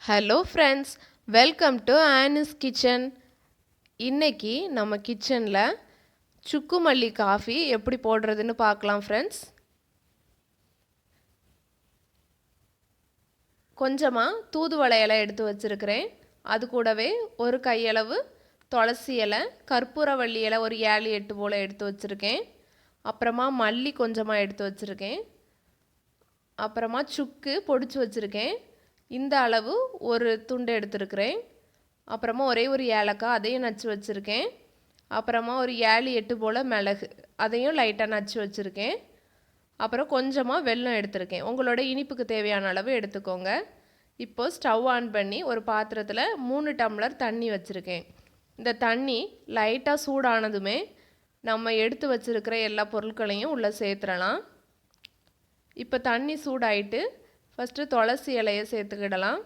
Hello friends, welcome to Annie's kitchen. இன்னைக்கு நம்ம கிச்சனில் சுக்கு மல்லி காஃபி எப்படி போடுறதுன்னு பார்க்கலாம் ஃப்ரெண்ட்ஸ். கொஞ்சமாக தூதுவளை இலை எடுத்து வச்சுருக்கிறேன். அது கூடவே ஒரு கையளவு துளசி இலை, கற்பூரவள்ளி இலை ஒரு 7-8 போல் எடுத்து வச்சுருக்கேன். அப்புறமா மல்லி கொஞ்சமாக எடுத்து வச்சுருக்கேன். அப்புறமா சுக்கு பொடிச்சு வச்சுருக்கேன். இந்த அளவு ஒரு துண்டு எடுத்துருக்கிறேன். அப்புறமா ஒரே ஒரு ஏலக்காய், அதையும் நச்சு வச்சுருக்கேன். அப்புறமா ஒரு 7-8 போல் மிளகு, அதையும் லைட்டாக நச்சு வச்சுருக்கேன். அப்புறம் கொஞ்சமாக வெல்லம் எடுத்துருக்கேன். உங்களோட இனிப்புக்கு தேவையான அளவு எடுத்துக்கோங்க. இப்போது ஸ்டவ் ஆன் பண்ணி ஒரு பாத்திரத்தில் 3 டம்ளர் தண்ணி வச்சுருக்கேன். இந்த தண்ணி லைட்டாக சூடானதுமே நம்ம எடுத்து வச்சுருக்கிற எல்லா பொருட்களையும் உள்ளே சேர்த்துடலாம். இப்போ தண்ணி சூடாயிட்டு ஃபஸ்ட்டு துளசி இலையை சேர்த்துக்கிடலாம்.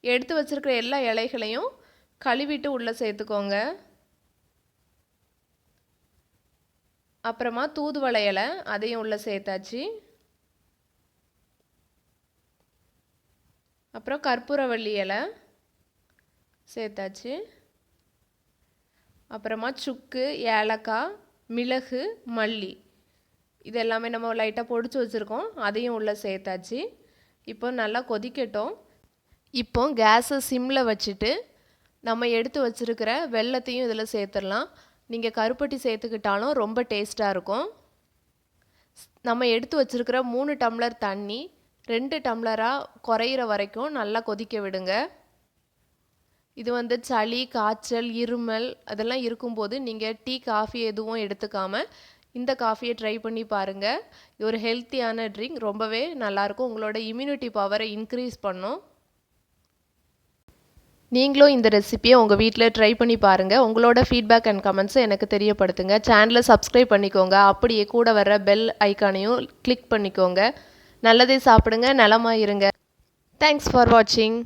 எடுத்து வச்சுருக்கிற எல்லா இலைகளையும் கழுவிட்டு உள்ளே சேர்த்துக்கோங்க. அப்புறமா தூதுவளை இலை, அதையும் உள்ளே சேர்த்தாச்சு. அப்புறம் கற்பூரவள்ளி இலை சேர்த்தாச்சு. அப்புறமா சுக்கு, ஏலக்காய், மிளகு, மல்லி இது எல்லாமே நம்ம லைட்டாக பொடிச்சு வச்சுருக்கோம், அதையும் உள்ளே சேர்த்தாச்சு. இப்போ நல்லா கொதிக்கட்டும். இப்போ கேஸை சிம்மில் வச்சுட்டு நம்ம எடுத்து வச்சுருக்கிற வெல்லத்தையும் இதில் சேர்த்துடலாம். நீங்கள் கருப்பட்டி சேர்த்துக்கிட்டாலும் ரொம்ப டேஸ்ட்டாக இருக்கும். நம்ம எடுத்து வச்சுருக்கிற 3 டம்ளர் தண்ணி 2 டம்ளராக குறையிற வரைக்கும் நல்லா கொதிக்க விடுங்க. இது சளி, காய்ச்சல், இருமல் அதெல்லாம் இருக்கும்போது நீங்கள் டீ, காஃபி எதுவும் எடுத்துக்காமல் இந்த காஃபியை ட்ரை பண்ணி பாருங்கள். இது ஒரு ஹெல்த்தியான ட்ரிங்க், ரொம்பவே நல்லாயிருக்கும். உங்களோட இம்யூனிட்டி பவரை இன்க்ரீஸ் பண்ணும். நீங்களும் இந்த ரெசிபியை உங்கள் வீட்டில் ட்ரை பண்ணி பாருங்கள். உங்களோட ஃபீட்பேக் அண்ட் கமெண்ட்ஸை எனக்கு தெரியப்படுத்துங்க. சேனலை சப்ஸ்கிரைப் பண்ணிக்கோங்க. அப்படியே கூட வர பெல் ஐக்கானையும் கிளிக் பண்ணிக்கோங்க. நல்லதே சாப்பிடுங்க, நலமாக இருங்க. தேங்க்ஸ் ஃபார் வாட்சிங்.